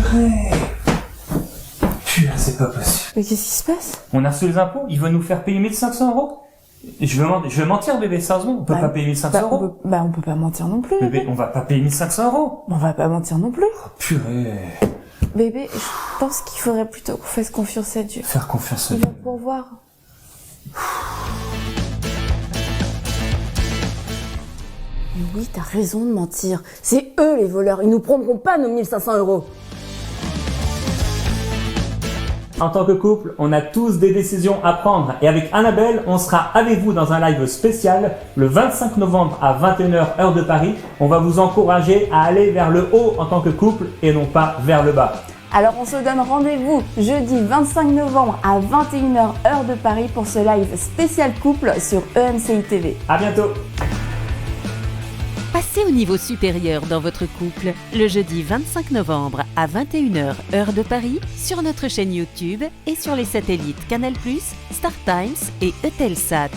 Purée. Putain, c'est pas possible. Mais qu'est-ce qui se passe? On a reçu les impôts, il veut nous faire payer 1500 €. Je vais mentir, bébé, sérieusement, on peut pas payer 1500 €. On peut pas mentir non plus. Bébé, on va pas payer 1500 €. On va pas mentir non plus. Oh, purée. Bébé, je pense qu'il faudrait plutôt qu'on fasse confiance à Dieu. Faire confiance à Il Dieu. va pourvoir. Mais oui, t'as raison de mentir. C'est eux les voleurs, ils nous prendront pas nos 1500 €. En tant que couple, on a tous des décisions à prendre et avec Annabelle, on sera avec vous dans un live spécial le 25 novembre à 21h heure de Paris. On va vous encourager à aller vers le haut en tant que couple et non pas vers le bas. Alors on se donne rendez-vous jeudi 25 novembre à 21h heure de Paris pour ce live spécial couple sur EMCI TV. À bientôt. Passez au niveau supérieur dans votre couple le jeudi 25 novembre à 21h heure de Paris sur notre chaîne YouTube et sur les satellites Canal+, StarTimes et Eutelsat.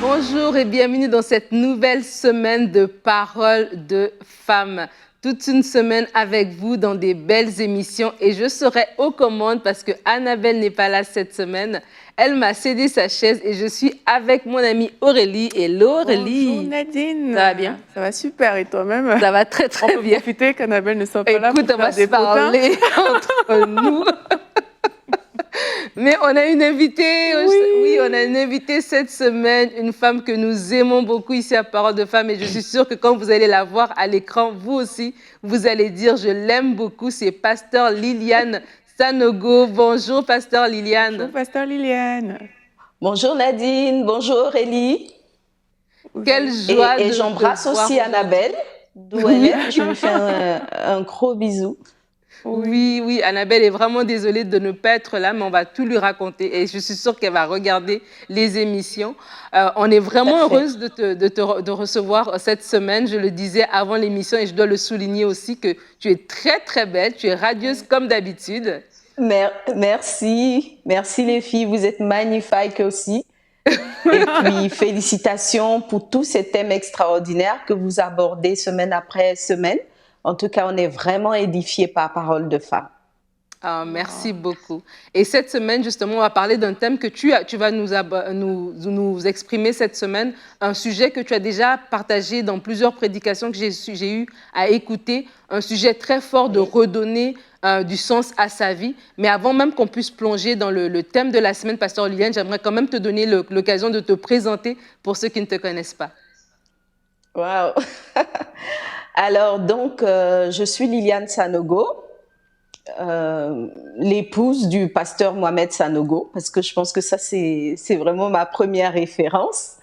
Bonjour et bienvenue dans cette nouvelle semaine de Paroles de femmes. Toute une semaine avec vous dans des belles émissions et je serai aux commandes parce que Annabelle n'est pas là cette semaine. Elle m'a cédé sa chaise et je suis avec mon amie Aurélie. Hello Aurélie. Bonjour Nadine. Ça va bien? Ça va super et toi-même? Ça va très très On peut bien. profiter qu'Annabelle ne soit pas là Écoute, pour on va faire se des potins. parler entre nous. Mais on a une invitée, oui, on a une invitée cette semaine, une femme que nous aimons beaucoup ici à Paroles de Femmes et je suis sûre que quand vous allez la voir à l'écran, vous aussi, vous allez dire je l'aime beaucoup, c'est Pasteur Liliane Sanogo. Bonjour Pasteur Liliane. Bonjour Pasteur Liliane. Bonjour Nadine, bonjour Aurélie. Quelle joie et de j'embrasse te voir aussi Annabelle, d'où elle est. Je lui fais un gros bisou. Oui, oui, Annabelle est vraiment désolée de ne pas être là, mais on va tout lui raconter et je suis sûre qu'elle va regarder les émissions. On est vraiment heureuse de recevoir cette semaine. Je le disais avant l'émission et je dois le souligner aussi que tu es très, très belle, tu es radieuse comme d'habitude. Merci les filles, vous êtes magnifiques aussi. Et puis félicitations pour tous ces thèmes extraordinaires que vous abordez semaine après semaine. En tout cas, on est vraiment édifiés par Paroles de Femmes. Ah, merci beaucoup. Et cette semaine, justement, on va parler d'un thème que tu vas nous exprimer cette semaine, un sujet que tu as déjà partagé dans plusieurs prédications que j'ai eu à écouter, un sujet très fort de redonner du sens à sa vie. Mais avant même qu'on puisse plonger dans le thème de la semaine, Pasteur Liliane, j'aimerais quand même te donner l'occasion de te présenter pour ceux qui ne te connaissent pas. Waouh! Alors, donc, je suis Liliane Sanogo, l'épouse du pasteur Mohamed Sanogo, parce que je pense que ça, c'est vraiment ma première référence.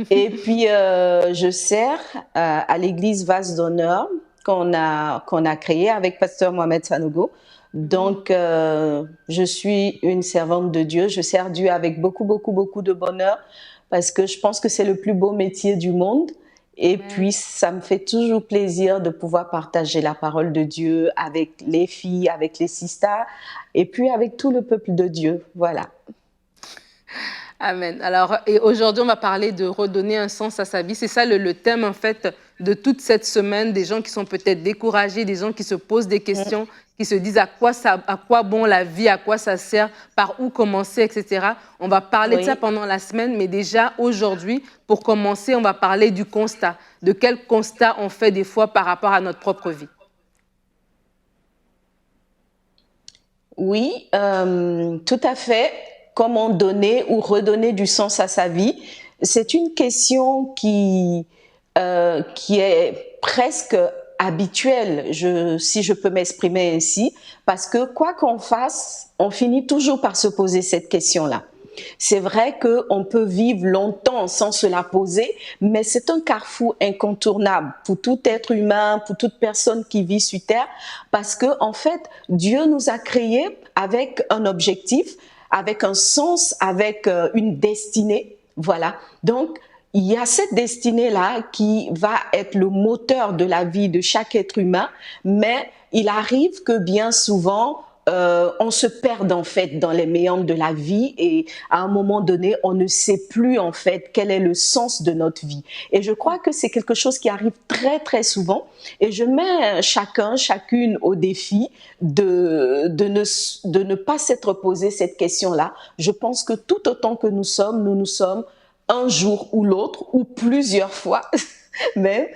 Et puis, je sers à l'église Vase d'Honneur qu'on a créée avec pasteur Mohamed Sanogo. Donc, je suis une servante de Dieu. Je sers Dieu avec beaucoup, beaucoup, beaucoup de bonheur parce que je pense que c'est le plus beau métier du monde. Et puis, ça me fait toujours plaisir de pouvoir partager la parole de Dieu avec les filles, avec les sisters, et puis avec tout le peuple de Dieu. Voilà. Amen. Alors, et aujourd'hui, on va parler de redonner un sens à sa vie. C'est ça le thème, en fait, de toute cette semaine. Des gens qui sont peut-être découragés, des gens qui se posent des questions, qui se disent à quoi bon la vie, à quoi ça sert, par où commencer, etc. On va parler de ça pendant la semaine, mais déjà aujourd'hui, pour commencer, on va parler du constat. De quel constat on fait des fois par rapport à notre propre vie. Oui, tout à fait. Comment donner ou redonner du sens à sa vie? C'est une question qui est presque habituelle, si je peux m'exprimer ainsi, parce que quoi qu'on fasse, on finit toujours par se poser cette question-là. C'est vrai qu'on peut vivre longtemps sans se la poser, mais c'est un carrefour incontournable pour tout être humain, pour toute personne qui vit sur Terre, parce que en fait, Dieu nous a créés avec un objectif, avec un sens, avec une destinée, voilà. Donc, il y a cette destinée-là qui va être le moteur de la vie de chaque être humain, mais il arrive que bien souvent, on se perd en fait dans les méandres de la vie et à un moment donné, on ne sait plus en fait quel est le sens de notre vie. Et je crois que c'est quelque chose qui arrive très très souvent et je mets chacune au défi de ne pas s'être posé cette question-là. Je pense que tout autant que nous sommes un jour ou l'autre ou plusieurs fois même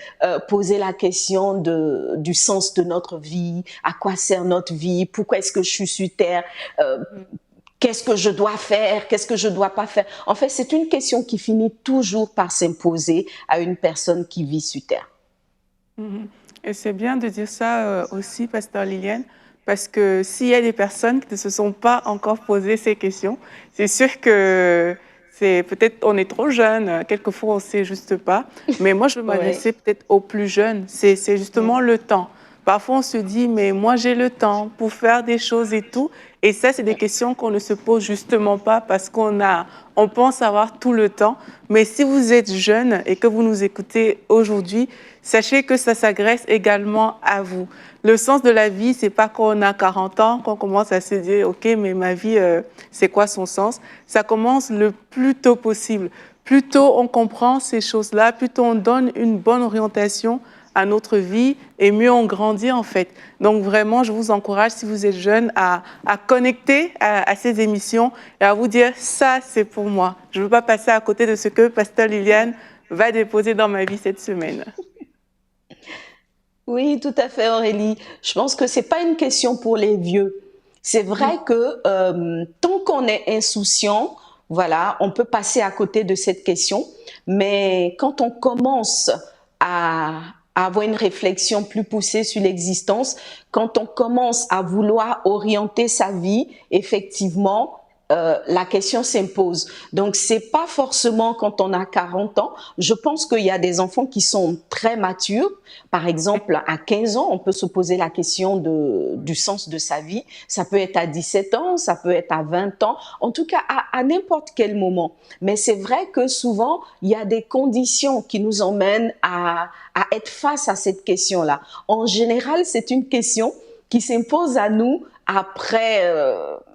poser la question du sens de notre vie, à quoi sert notre vie, pourquoi est-ce que je suis sur Terre, qu'est-ce que je dois faire, qu'est-ce que je dois pas faire. En fait, c'est une question qui finit toujours par s'imposer à une personne qui vit sur Terre. Et c'est bien de dire ça aussi, Pasteur Liliane, parce que s'il y a des personnes qui ne se sont pas encore posé ces questions, c'est sûr que peut-être on est trop jeune, quelquefois on ne sait juste pas, mais moi je veux m'adresser peut-être aux plus jeunes, c'est justement le temps. Parfois on se dit, mais moi j'ai le temps pour faire des choses et tout, et ça c'est des questions qu'on ne se pose justement pas parce on pense avoir tout le temps, mais si vous êtes jeune et que vous nous écoutez aujourd'hui, sachez que ça s'adresse également à vous. Le sens de la vie, c'est pas quand on a 40 ans qu'on commence à se dire « Ok, mais ma vie, c'est quoi son sens ?» Ça commence le plus tôt possible. Plus tôt on comprend ces choses-là, plus tôt on donne une bonne orientation à notre vie et mieux on grandit en fait. Donc vraiment, je vous encourage, si vous êtes jeune, à connecter à ces émissions et à vous dire « Ça, c'est pour moi. Je ne veux pas passer à côté de ce que Pasteur Liliane va déposer dans ma vie cette semaine. » Oui, tout à fait, Aurélie. Je pense que c'est pas une question pour les vieux. C'est vrai que tant qu'on est insouciant, voilà, on peut passer à côté de cette question. Mais quand on commence à avoir une réflexion plus poussée sur l'existence, quand on commence à vouloir orienter sa vie, effectivement, la question s'impose. Donc, c'est pas forcément quand on a 40 ans. Je pense qu'il y a des enfants qui sont très matures. Par exemple, à 15 ans, on peut se poser la question du sens de sa vie. Ça peut être à 17 ans, ça peut être à 20 ans. En tout cas, à n'importe quel moment. Mais c'est vrai que souvent, il y a des conditions qui nous emmènent à être face à cette question-là. En général, c'est une question qui s'impose à nous après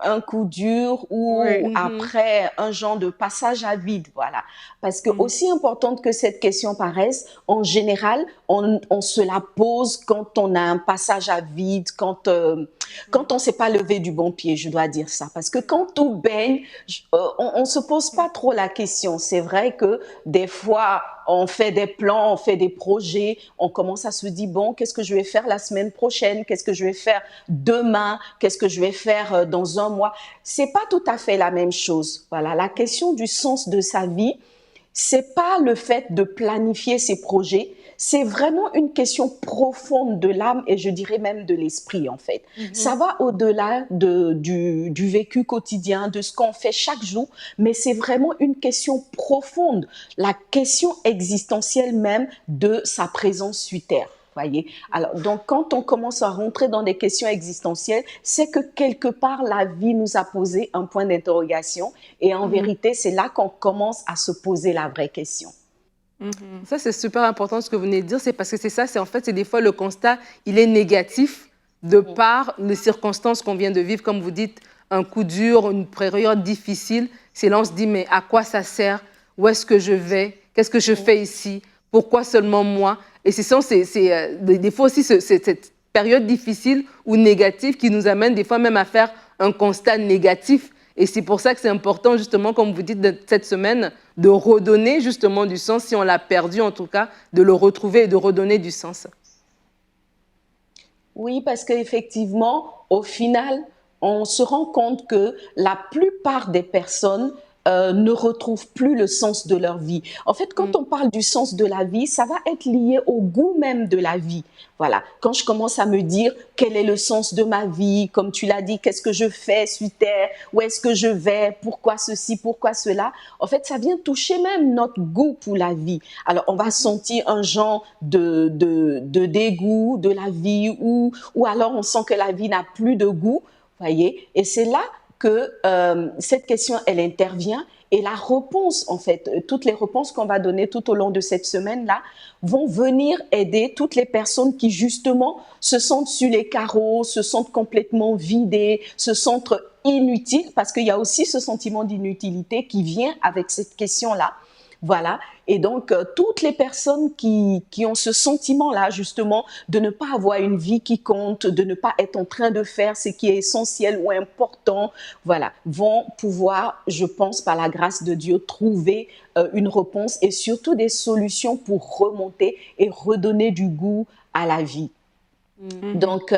un coup dur ou après un genre de passage à vide, voilà. Parce que aussi importante que cette question paraisse, en général, on se la pose quand on a un passage à vide, quand on s'est pas levé du bon pied, je dois dire ça. Parce que quand tout baigne, on se pose pas trop la question. C'est vrai que des fois, on fait des plans, on fait des projets, on commence à se dire, bon, qu'est-ce que je vais faire la semaine prochaine? Qu'est-ce que je vais faire demain? Qu'est-ce que je vais faire dans un mois? C'est pas tout à fait la même chose. Voilà, la question du sens de sa vie, c'est pas le fait de planifier ses projets, c'est vraiment une question profonde de l'âme et je dirais même de l'esprit en fait. Ça va au-delà du vécu quotidien, de ce qu'on fait chaque jour, mais c'est vraiment une question profonde, la question existentielle même de sa présence sur Terre. Voyez. Alors, donc, quand on commence à rentrer dans des questions existentielles, c'est que quelque part, la vie nous a posé un point d'interrogation. Et en vérité, c'est là qu'on commence à se poser la vraie question. Ça, c'est super important ce que vous venez de dire. C'est parce que c'est ça, c'est en fait, c'est des fois le constat, il est négatif de par les circonstances qu'on vient de vivre. Comme vous dites, un coup dur, une période difficile. C'est là, on se dit, mais à quoi ça sert? Où est-ce que je vais? Qu'est-ce que je fais ici? Pourquoi seulement moi? Et c'est des fois aussi cette période difficile ou négative qui nous amène des fois même à faire un constat négatif. Et c'est pour ça que c'est important, justement, comme vous dites cette semaine, de redonner justement du sens, si on l'a perdu en tout cas, de le retrouver et de redonner du sens. Oui, parce qu'effectivement, au final, on se rend compte que la plupart des personnes ne retrouvent plus le sens de leur vie. En fait, quand on parle du sens de la vie, ça va être lié au goût même de la vie. Voilà. Quand je commence à me dire quel est le sens de ma vie, comme tu l'as dit, qu'est-ce que je fais sur Terre, où est-ce que je vais, pourquoi ceci, pourquoi cela, en fait, ça vient toucher même notre goût pour la vie. Alors, on va sentir un genre de dégoût de la vie ou alors on sent que la vie n'a plus de goût, voyez. Et c'est là que cette question, elle intervient et la réponse, en fait, toutes les réponses qu'on va donner tout au long de cette semaine-là vont venir aider toutes les personnes qui, justement, se sentent sur les carreaux, se sentent complètement vidées, se sentent inutiles, parce qu'il y a aussi ce sentiment d'inutilité qui vient avec cette question-là. Voilà. Et donc, toutes les personnes qui ont ce sentiment-là, justement, de ne pas avoir une vie qui compte, de ne pas être en train de faire ce qui est essentiel ou important, voilà, vont pouvoir, je pense, par la grâce de Dieu, trouver une réponse et surtout des solutions pour remonter et redonner du goût à la vie. Donc,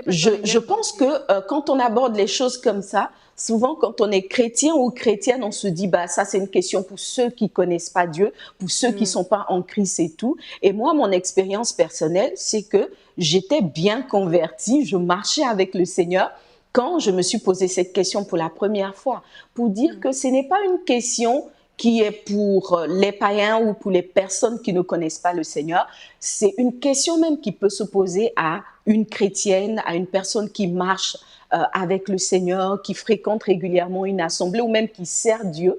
je pense que quand on aborde les choses comme ça, souvent quand on est chrétien ou chrétienne, on se dit, bah ça c'est une question pour ceux qui connaissent pas Dieu, pour ceux qui sont pas en Christ et tout. Et moi, mon expérience personnelle, c'est que j'étais bien convertie, je marchais avec le Seigneur quand je me suis posé cette question pour la première fois, pour dire que ce n'est pas une question qui est pour les païens ou pour les personnes qui ne connaissent pas le Seigneur. C'est une question même qui peut se poser à une chrétienne, à une personne qui marche avec le Seigneur, qui fréquente régulièrement une assemblée ou même qui sert Dieu,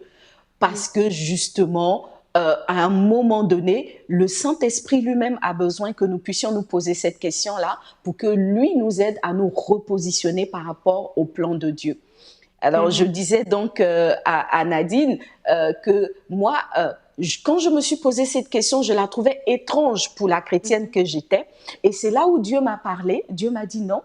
parce que justement, à un moment donné, le Saint-Esprit lui-même a besoin que nous puissions nous poser cette question-là pour que lui nous aide à nous repositionner par rapport au plan de Dieu. Alors, je disais donc à Nadine que moi, quand je me suis posé cette question, je la trouvais étrange pour la chrétienne que j'étais. Et c'est là où Dieu m'a parlé. Dieu m'a dit non,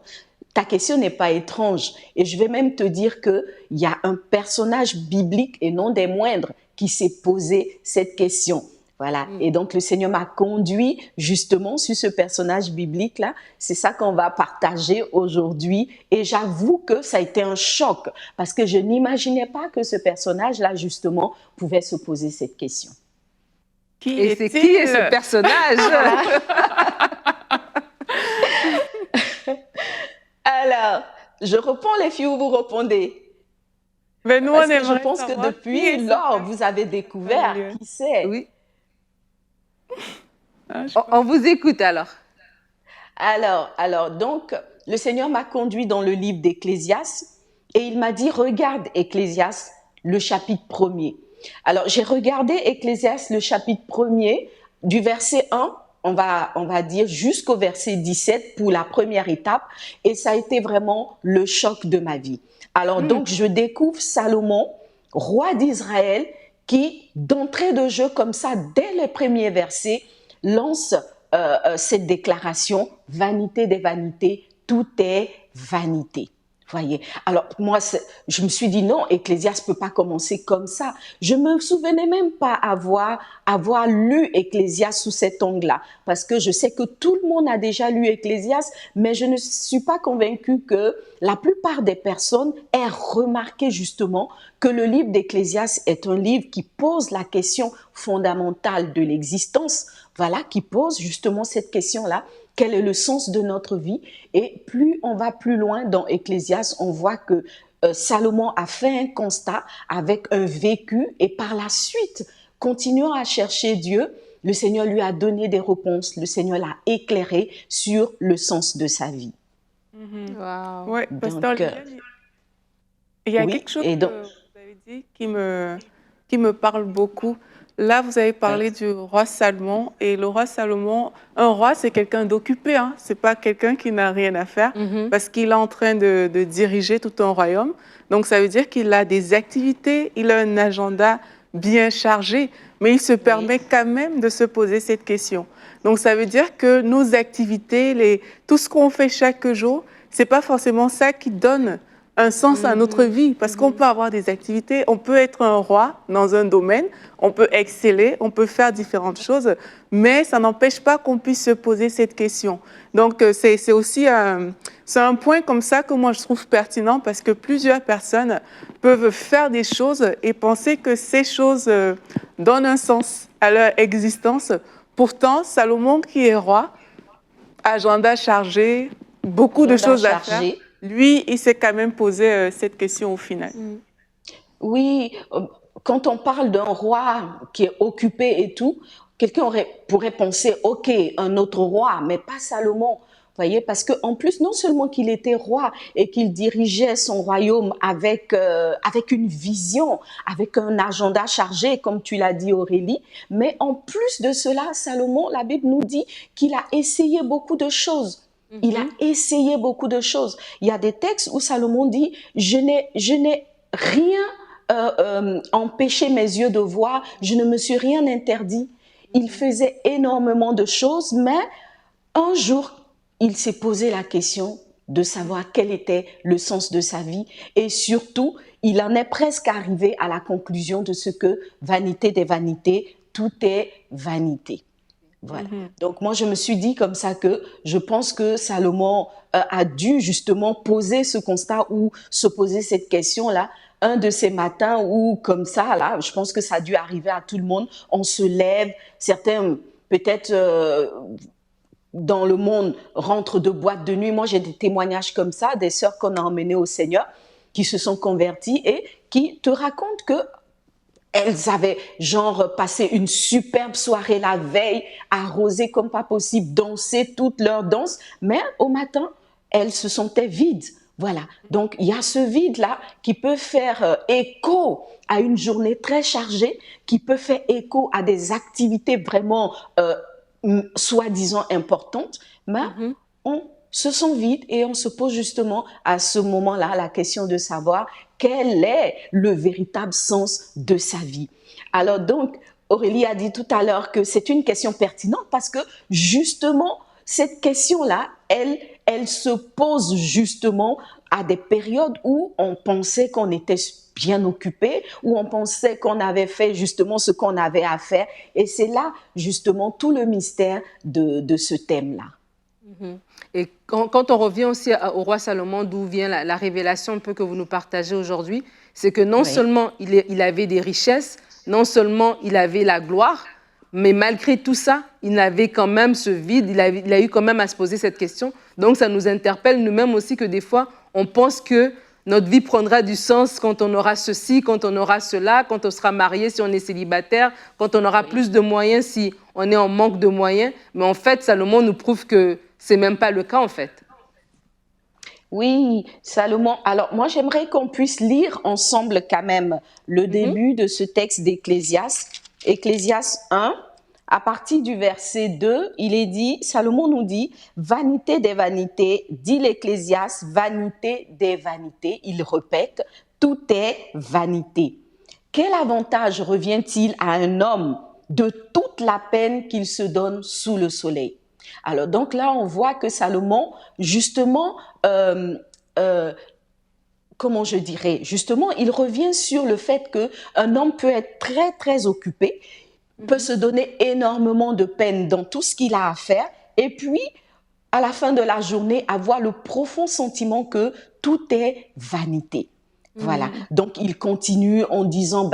ta question n'est pas étrange. Et je vais même te dire qu'il y a un personnage biblique et non des moindres qui s'est posé cette question. Voilà. Et donc, le Seigneur m'a conduit justement sur ce personnage biblique-là. C'est ça qu'on va partager aujourd'hui. Et j'avoue que ça a été un choc parce que je n'imaginais pas que ce personnage-là, justement, pouvait se poser cette question. Et c'est qui est ce personnage? Alors, je réponds les filles ou vous répondez? Mais nous, parce que je pense que depuis lors, vous avez découvert qui c'est. Oui. On vous écoute alors. Alors, donc, le Seigneur m'a conduit dans le livre d'Ecclésiaste et il m'a dit, regarde Ecclésiaste, le chapitre 1er. Alors, j'ai regardé Ecclésiaste, le chapitre 1er, du verset 1, on va dire jusqu'au verset 17 pour la première étape et ça a été vraiment le choc de ma vie. Alors, donc, je découvre Salomon, roi d'Israël, qui, d'entrée de jeu comme ça, dès les premiers versets, lance cette déclaration, vanité des vanités, tout est vanité. Voyez. Alors moi, je me suis dit non, Ecclésiaste peut pas commencer comme ça. Je me souvenais même pas avoir lu Ecclésiaste sous cet angle-là, parce que je sais que tout le monde a déjà lu Ecclésiaste, mais je ne suis pas convaincue que la plupart des personnes aient remarqué justement que le livre d'Ecclésiaste est un livre qui pose la question fondamentale de l'existence. Voilà, qui pose justement cette question-là. Quel est le sens de notre vie? Et plus on va plus loin dans Ecclésiaste, on voit que Salomon a fait un constat avec un vécu et par la suite, continuant à chercher Dieu, le Seigneur lui a donné des réponses, le Seigneur l'a éclairé sur le sens de sa vie. Wow. Oui, pasteur Liliane, il y a quelque chose que vous avez dit qui me parle beaucoup. Là, vous avez parlé du roi Salomon. Et le roi Salomon, un roi, c'est quelqu'un d'occupé. Hein. Ce n'est pas quelqu'un qui n'a rien à faire parce qu'il est en train de diriger tout un royaume. Donc, ça veut dire qu'il a des activités, il a un agenda bien chargé, mais il se permet quand même de se poser cette question. Donc, ça veut dire que nos activités, tout ce qu'on fait chaque jour, ce n'est pas forcément ça qui donne un sens à notre vie, parce qu'on peut avoir des activités, on peut être un roi dans un domaine, on peut exceller, on peut faire différentes choses, mais ça n'empêche pas qu'on puisse se poser cette question. Donc, c'est aussi c'est un point comme ça que moi je trouve pertinent, parce que plusieurs personnes peuvent faire des choses et penser que ces choses donnent un sens à leur existence. Pourtant, Salomon qui est roi, agenda chargé, beaucoup de choses à faire. Lui, il s'est quand même posé cette question au final. Oui, quand on parle d'un roi qui est occupé et tout, quelqu'un pourrait penser, OK, un autre roi, mais pas Salomon. Voyez, parce que en plus, non seulement qu'il était roi et qu'il dirigeait son royaume avec une vision, avec un agenda chargé, comme tu l'as dit Aurélie, mais en plus de cela, Salomon, la Bible nous dit qu'il a essayé beaucoup de choses. Il a essayé beaucoup de choses. Il y a des textes où Salomon dit, je n'ai rien empêché mes yeux de voir, je ne me suis rien interdit. Il faisait énormément de choses, mais un jour, il s'est posé la question de savoir quel était le sens de sa vie et surtout, il en est presque arrivé à la conclusion de ce que vanité des vanités, tout est vanité. Voilà. Donc moi, je me suis dit comme ça que je pense que Salomon a dû justement poser ce constat ou se poser cette question-là un de ces matins où comme ça, là, je pense que ça a dû arriver à tout le monde. On se lève, certains peut-être dans le monde rentrent de boîtes de nuit. Moi, j'ai des témoignages comme ça, des sœurs qu'on a emmenées au Seigneur qui se sont converties et qui te racontent que elles avaient genre passé une superbe soirée la veille, arrosé comme pas possible, dansé toute leur danse, mais au matin, elles se sentaient vides. Voilà, donc il y a ce vide-là qui peut faire écho à une journée très chargée, qui peut faire écho à des activités vraiment soi-disant importantes, mais on se sent vide et on se pose justement à ce moment-là la question de savoir quel est le véritable sens de sa vie. Alors donc, Aurélie a dit tout à l'heure que c'est une question pertinente parce que justement, cette question-là, elle se pose justement à des périodes où on pensait qu'on était bien occupé, où on pensait qu'on avait fait justement ce qu'on avait à faire. Et c'est là justement tout le mystère de ce thème-là. Et quand on revient aussi au roi Salomon, d'où vient la révélation un peu que vous nous partagez aujourd'hui, c'est que non seulement il avait des richesses, non seulement il avait la gloire, mais malgré tout ça, il avait quand même ce vide, il a eu quand même à se poser cette question. Donc ça nous interpelle nous-mêmes aussi que des fois, on pense que notre vie prendra du sens quand on aura ceci, quand on aura cela, quand on sera marié si on est célibataire, quand on aura plus de moyens si on est en manque de moyens. Mais en fait, Salomon nous prouve que ce n'est même pas le cas en fait. Oui, Salomon. Alors moi, j'aimerais qu'on puisse lire ensemble quand même le début de ce texte d'Ecclésiaste. Ecclésiaste 1, à partir du verset 2, il est dit, Salomon nous dit, vanité des vanités, dit l'Ecclésiaste, vanité des vanités. Il répète, tout est vanité. Quel avantage revient-il à un homme de toute la peine qu'il se donne sous le soleil? Alors donc là, on voit que Salomon, justement, comment je dirais, justement, il revient sur le fait qu'un homme peut être très, très occupé, peut se donner énormément de peine dans tout ce qu'il a à faire, et puis, à la fin de la journée, avoir le profond sentiment que tout est vanité. Voilà. Donc, il continue en disant,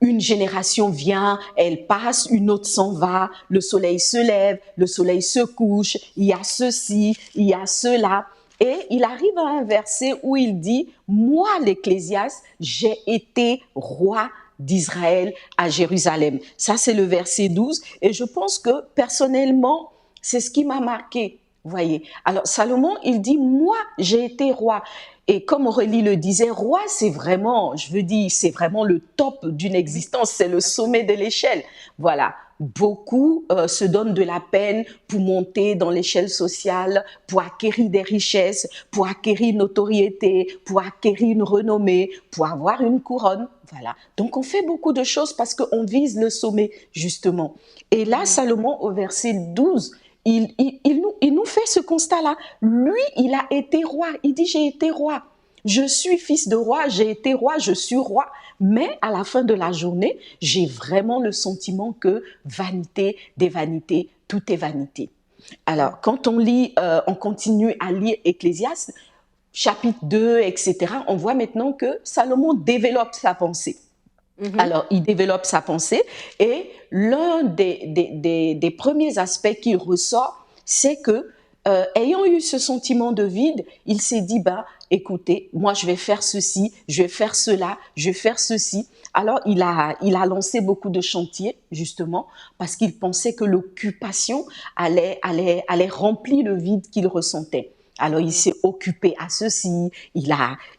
une génération vient, elle passe, une autre s'en va, le soleil se lève, le soleil se couche, il y a ceci, il y a cela. Et il arrive à un verset où il dit, moi, l'Ecclésiaste, j'ai été roi d'Israël à Jérusalem. Ça, c'est le verset 12. Et je pense que personnellement, c'est ce qui m'a marqué. Vous voyez. Alors, Salomon, il dit, moi, j'ai été roi. Et comme Aurélie le disait, roi, c'est vraiment, je veux dire, c'est vraiment le top d'une existence, c'est le sommet de l'échelle. Voilà. Beaucoup se donnent de la peine pour monter dans l'échelle sociale, pour acquérir des richesses, pour acquérir une notoriété, pour acquérir une renommée, pour avoir une couronne. Voilà. Donc, on fait beaucoup de choses parce qu'on vise le sommet, justement. Et là, Salomon, au verset 12, il nous fait ce constat-là. Lui, il a été roi. Il dit, j'ai été roi. Je suis fils de roi, j'ai été roi, je suis roi. Mais à la fin de la journée, j'ai vraiment le sentiment que vanité des vanités, tout est vanité. Alors, quand on lit, on continue à lire Ecclésiaste, chapitre 2, etc., on voit maintenant que Salomon développe sa pensée. Alors, il développe sa pensée et l'un des premiers aspects qui ressort, c'est que, ayant eu ce sentiment de vide, il s'est dit, écoutez, moi je vais faire ceci, je vais faire cela, je vais faire ceci. Alors il a lancé beaucoup de chantiers justement parce qu'il pensait que l'occupation allait remplir le vide qu'il ressentait. Alors il s'est occupé à ceci,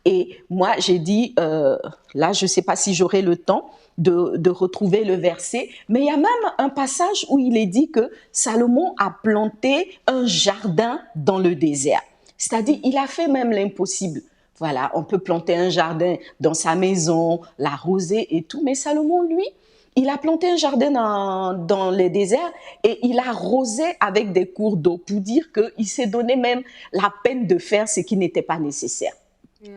et moi j'ai dit, là je ne sais pas si j'aurai le temps de retrouver le verset, mais il y a même un passage où il est dit que Salomon a planté un jardin dans le désert. C'est-à-dire, il a fait même l'impossible. Voilà, on peut planter un jardin dans sa maison, l'arroser et tout, mais Salomon, lui, il a planté un jardin dans les déserts et il a arrosé avec des cours d'eau pour dire qu'il s'est donné même la peine de faire ce qui n'était pas nécessaire.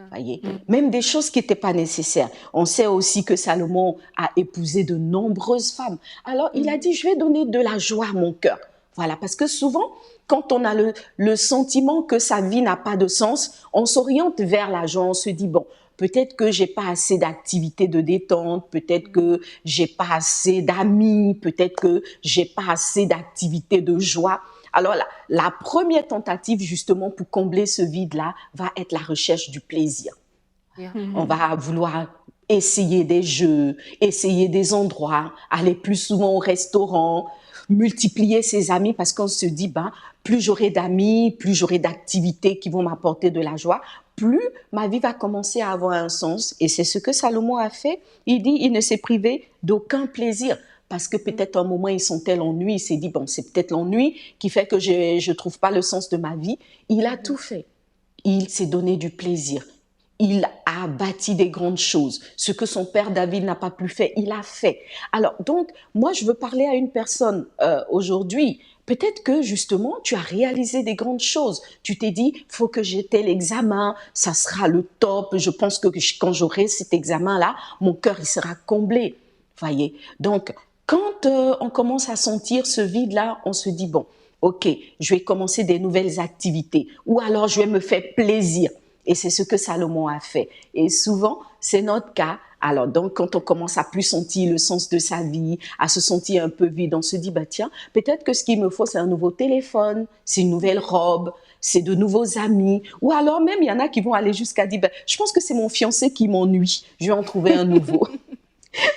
Voyez, même des choses qui n'étaient pas nécessaires. On sait aussi que Salomon a épousé de nombreuses femmes. Alors, il a dit, je vais donner de la joie à mon cœur. Voilà, parce que souvent, quand on a le sentiment que sa vie n'a pas de sens, on s'oriente vers la joie, on se dit, bon, peut-être que j'ai pas assez d'activités de détente, peut-être que j'ai pas assez d'amis, peut-être que j'ai pas assez d'activités de joie. Alors, la première tentative, justement, pour combler ce vide-là, va être la recherche du plaisir. On va vouloir essayer des jeux, essayer des endroits, aller plus souvent au restaurant, multiplier ses amis parce qu'on se dit, plus j'aurai d'amis, plus j'aurai d'activités qui vont m'apporter de la joie, plus ma vie va commencer à avoir un sens. Et c'est ce que Salomon a fait. Il dit, il ne s'est privé d'aucun plaisir. Parce que peut-être un moment, il sentait l'ennui, il s'est dit, bon, c'est peut-être l'ennui qui fait que je ne trouve pas le sens de ma vie. Il a tout fait. Il s'est donné du plaisir. Il a bâti des grandes choses. Ce que son père David n'a pas pu faire, il a fait. Alors, donc, moi, je veux parler à une personne aujourd'hui. Peut-être que, justement, tu as réalisé des grandes choses. Tu t'es dit, faut que j'ai tel examen, ça sera le top. Je pense que quand j'aurai cet examen-là, mon cœur, il sera comblé. Voyez. Donc, quand on commence à sentir ce vide-là, on se dit, bon, ok, je vais commencer des nouvelles activités ou alors je vais me faire plaisir. Et c'est ce que Salomon a fait. Et souvent, c'est notre cas. Alors, donc, quand on commence à plus sentir le sens de sa vie, à se sentir un peu vide, on se dit, tiens, peut-être que ce qu'il me faut, c'est un nouveau téléphone, c'est une nouvelle robe, c'est de nouveaux amis. Ou alors même, il y en a qui vont aller jusqu'à dire, je pense que c'est mon fiancé qui m'ennuie, je vais en trouver un nouveau.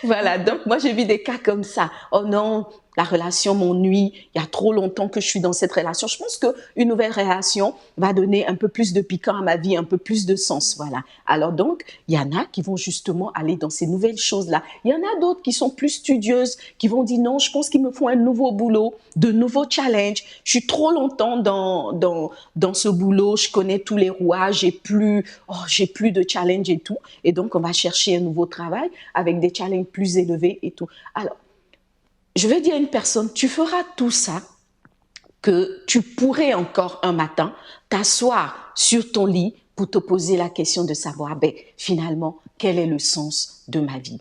Voilà, donc moi j'ai vu des cas comme ça. Oh non, la relation m'ennuie, il y a trop longtemps que je suis dans cette relation. Je pense qu'une nouvelle relation va donner un peu plus de piquant à ma vie, un peu plus de sens. Voilà. Alors donc, il y en a qui vont justement aller dans ces nouvelles choses-là. Il y en a d'autres qui sont plus studieuses, qui vont dire non, je pense qu'il me faut un nouveau boulot, de nouveaux challenges. Je suis trop longtemps dans ce boulot, je connais tous les rouages, j'ai plus de challenge et tout. Et donc, on va chercher un nouveau travail avec des challenges plus élevés et tout. Alors, je vais dire à une personne, tu feras tout ça, que tu pourrais encore un matin t'asseoir sur ton lit pour te poser la question de savoir, finalement, quel est le sens de ma vie?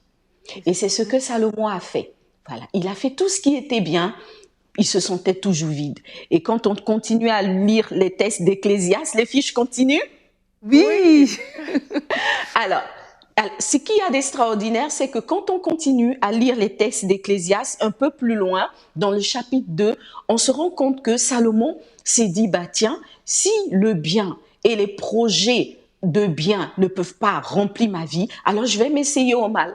Et c'est ce que Salomon a fait. Voilà. Il a fait tout ce qui était bien, il se sentait toujours vide. Et quand on continue à lire les textes d'Ecclésiaste, les fiches continuent? Oui. Alors, ce qu'il y a d'extraordinaire, c'est que quand on continue à lire les textes d'Ecclésiaste un peu plus loin, dans le chapitre 2, on se rend compte que Salomon s'est dit, tiens, si le bien et les projets de bien ne peuvent pas remplir ma vie, alors je vais m'essayer au mal.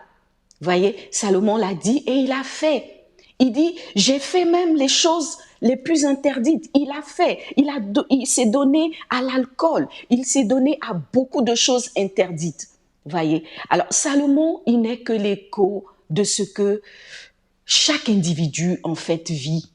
Vous voyez, Salomon l'a dit et il a fait. Il dit, j'ai fait même les choses les plus interdites. Il a fait. Il s'est donné à l'alcool. Il s'est donné à beaucoup de choses interdites. Voyez. Alors, Salomon, il n'est que l'écho de ce que chaque individu, en fait, vit.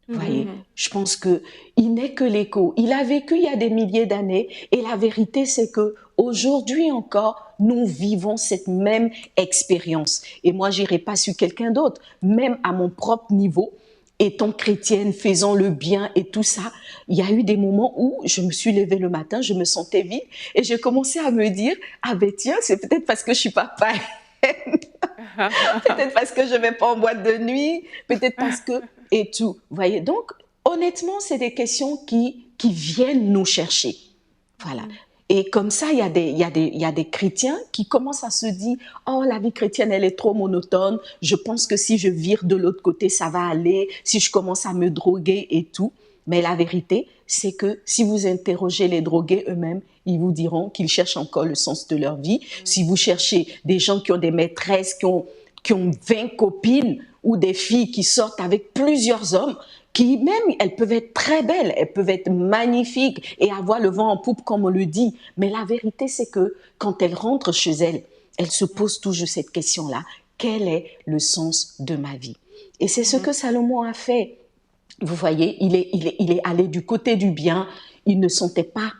Voyez. Je pense que il n'est que l'écho. Il a vécu il y a des milliers d'années et la vérité, c'est que aujourd'hui encore, nous vivons cette même expérience. Et moi, j'irai pas sur quelqu'un d'autre. Même à mon propre niveau, étant chrétienne, faisant le bien et tout ça, il y a eu des moments où je me suis levée le matin, je me sentais vide et j'ai commencé à me dire, tiens, c'est peut-être parce que je suis pas païenne, peut-être parce que je vais pas en boîte de nuit, peut-être parce que, et tout. Vous voyez, donc, honnêtement, c'est des questions qui viennent nous chercher. Voilà. Et comme ça, il y a des chrétiens qui commencent à se dire « Oh, la vie chrétienne, elle est trop monotone. Je pense que si je vire de l'autre côté, ça va aller. Si je commence à me droguer et tout. » Mais la vérité, c'est que si vous interrogez les drogués eux-mêmes, ils vous diront qu'ils cherchent encore le sens de leur vie. Si vous cherchez des gens qui ont des maîtresses, qui ont 20 copines, ou des filles qui sortent avec plusieurs hommes, qui même, elles peuvent être très belles, elles peuvent être magnifiques et avoir le vent en poupe, comme on le dit. Mais la vérité, c'est que quand elles rentrent chez elles, elles se posent toujours cette question-là. Quel est le sens de ma vie? Et c'est ce que Salomon a fait. Vous voyez, il est allé du côté du bien. Il ne sentait pas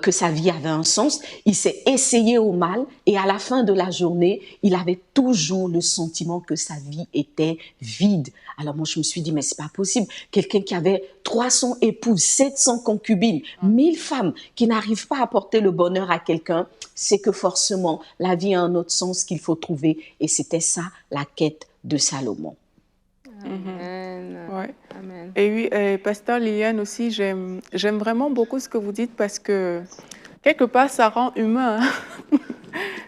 que sa vie avait un sens. Il s'est essayé au mal et à la fin de la journée, il avait toujours le sentiment que sa vie était vide. Alors moi, je me suis dit, mais c'est pas possible. Quelqu'un qui avait 300 épouses, 700 concubines, 1000 femmes, qui n'arrive pas à apporter le bonheur à quelqu'un, c'est que forcément, la vie a un autre sens qu'il faut trouver. Et c'était ça, la quête de Salomon. Amen. Ouais. Amen. Et oui, Pasteur Liliane aussi, j'aime vraiment beaucoup ce que vous dites parce que quelque part, ça rend humain. Hein?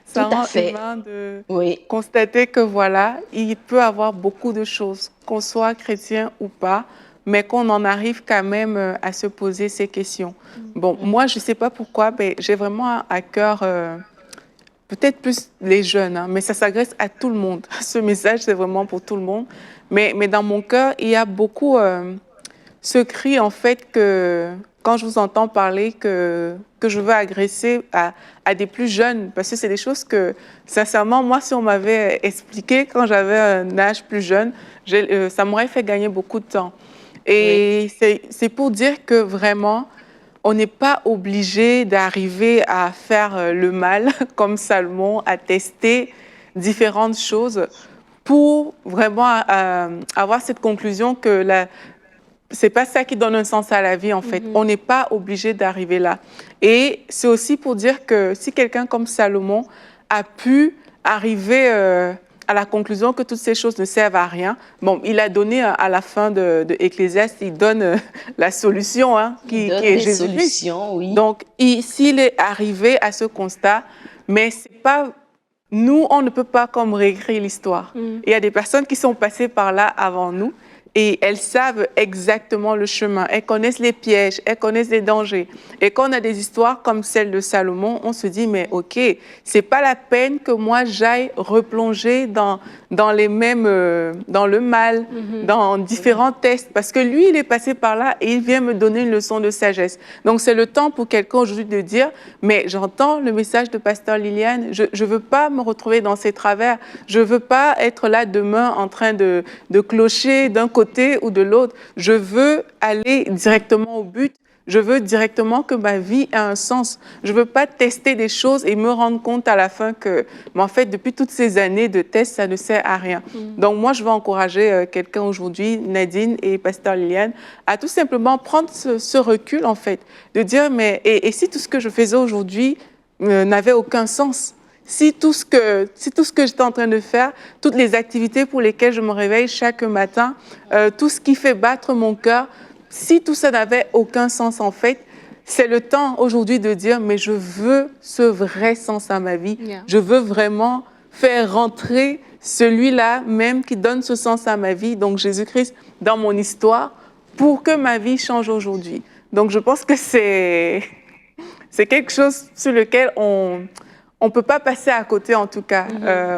Ça Tout à rend fait. humain de Oui, constater que voilà, il peut avoir beaucoup de choses, qu'on soit chrétien ou pas, mais qu'on en arrive quand même à se poser ces questions. Bon, moi, je ne sais pas pourquoi, mais j'ai vraiment à cœur, peut-être plus les jeunes, hein, mais ça s'adresse à tout le monde. Ce message, c'est vraiment pour tout le monde. Mais dans mon cœur, il y a beaucoup ce cri, en fait, que quand je vous entends parler, que je veux agresser à des plus jeunes, parce que c'est des choses que, sincèrement, moi, si on m'avait expliqué quand j'avais un âge plus jeune, ça m'aurait fait gagner beaucoup de temps. Et c'est pour dire que vraiment, on n'est pas obligé d'arriver à faire le mal, comme Salomon, à tester différentes choses pour vraiment avoir cette conclusion que c'est pas ça qui donne un sens à la vie, en fait. On n'est pas obligé d'arriver là. Et c'est aussi pour dire que si quelqu'un comme Salomon a pu arriver à la conclusion que toutes ces choses ne servent à rien, bon, il a donné à la fin de Ecclésiaste, il donne la solution, hein, qui est Jésus-Christ. Oui. Donc, s'il est arrivé à ce constat, mais c'est pas... Nous, on ne peut pas comme réécrire l'histoire. Il y a des personnes qui sont passées par là avant nous et elles savent exactement le chemin. Elles connaissent les pièges, elles connaissent les dangers. Et quand on a des histoires comme celle de Salomon, on se dit, mais OK, c'est pas la peine que moi j'aille replonger dans les mêmes, dans le mal, dans différents tests, parce que lui, il est passé par là et il vient me donner une leçon de sagesse. Donc, c'est le temps pour quelqu'un aujourd'hui de dire, mais j'entends le message de Pasteur Liliane, je veux pas me retrouver dans ces travers, je veux pas être là demain en train de clocher d'un côté ou de l'autre. Je veux aller directement au but. Je veux directement que ma vie ait un sens. Je ne veux pas tester des choses et me rendre compte à la fin que, mais en fait, depuis toutes ces années de tests, ça ne sert à rien. Donc, moi, je veux encourager quelqu'un aujourd'hui, Nadine et Pasteur Liliane, à tout simplement prendre ce recul, en fait, de dire, mais et si tout ce que je faisais aujourd'hui n'avait aucun sens? Si tout ce que j'étais en train de faire, toutes les activités pour lesquelles je me réveille chaque matin, tout ce qui fait battre mon cœur, si tout ça n'avait aucun sens en fait, c'est le temps aujourd'hui de dire, mais je veux ce vrai sens à ma vie. Je veux vraiment faire rentrer celui-là même qui donne ce sens à ma vie, donc Jésus-Christ, dans mon histoire, pour que ma vie change aujourd'hui. Donc je pense que c'est quelque chose sur lequel on ne peut pas passer à côté, en tout cas,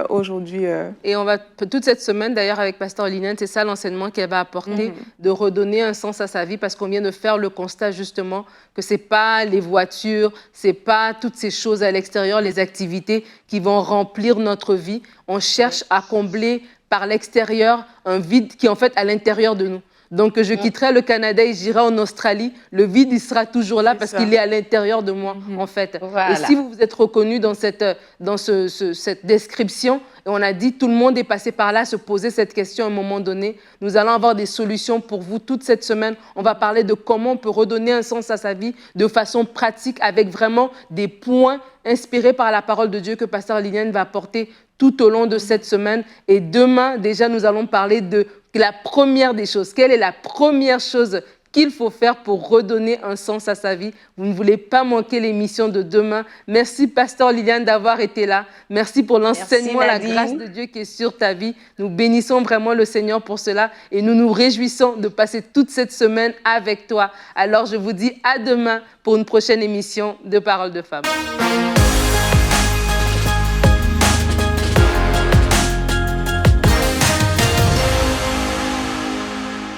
aujourd'hui. Et on va, toute cette semaine, d'ailleurs, avec Pasteur Liliane, c'est ça l'enseignement qu'elle va apporter, de redonner un sens à sa vie, parce qu'on vient de faire le constat, justement, que ce n'est pas les voitures, ce n'est pas toutes ces choses à l'extérieur, les activités qui vont remplir notre vie. On cherche à combler par l'extérieur un vide qui est en fait à l'intérieur de nous. Donc, je quitterai le Canada et j'irai en Australie. Le vide, il sera toujours là parce qu'il est à l'intérieur de moi, en fait. Voilà. Et si vous vous êtes reconnu dans cette description, et on a dit tout le monde est passé par là, se poser cette question à un moment donné, nous allons avoir des solutions pour vous toute cette semaine. On va parler de comment on peut redonner un sens à sa vie de façon pratique avec vraiment des points inspirés par la parole de Dieu que Pasteur Liliane va apporter tout au long de cette semaine. Et demain, déjà, nous allons parler de la première des choses. Quelle est la première chose qu'il faut faire pour redonner un sens à sa vie. Vous ne voulez pas manquer l'émission de demain. Merci, Pasteur Liliane, d'avoir été là. Merci pour l'enseignement, la grâce de Dieu qui est sur ta vie. Nous bénissons vraiment le Seigneur pour cela et nous nous réjouissons de passer toute cette semaine avec toi. Alors, je vous dis à demain pour une prochaine émission de Paroles de Femmes.